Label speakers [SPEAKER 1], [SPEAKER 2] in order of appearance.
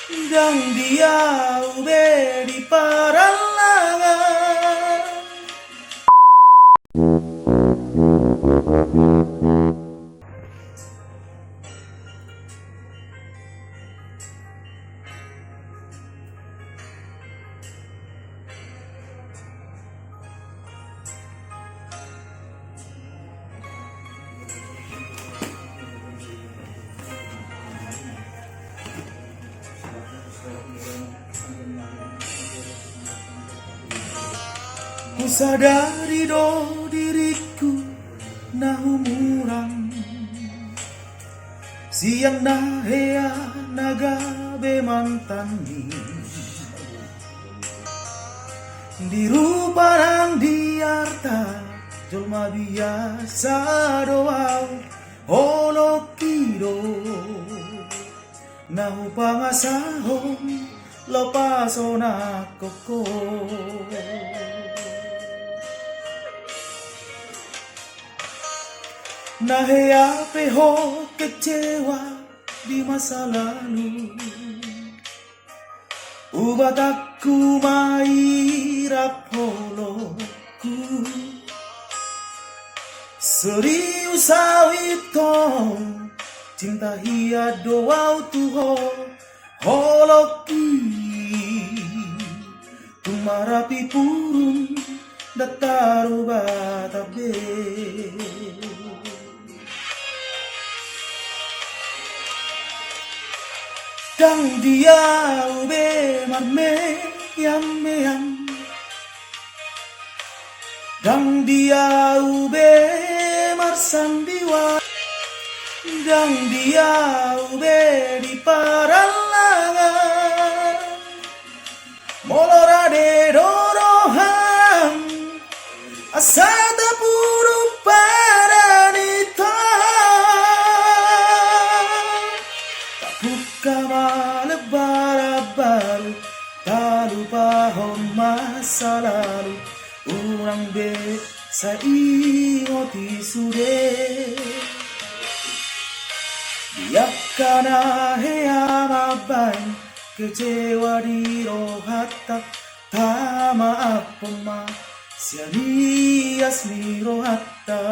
[SPEAKER 1] dan dia ube di paralangan. Ku sadari do diriku na humurang siang na hea nagabe mantani di rupa ng diarta jolma biasa doaw holokido na upangasahong lopaso na koko. Nahiyapi ho kecewa di masa lalu, ubat aku mairap holoku. Serius awitong cinta hiya doa tuho holoki. Tumarapi purun dataru batabe. Dang dia ube marme yam yam, dang dia ube marsandiwa, dang dia ube di paralangan, molorade doroham asata puru paranita. Lebar-lebar tak lupa masa lalu, orang bisa ingoti sude biarkan hea mabai kecewa di rohata tak maaf pema siani asli rohata.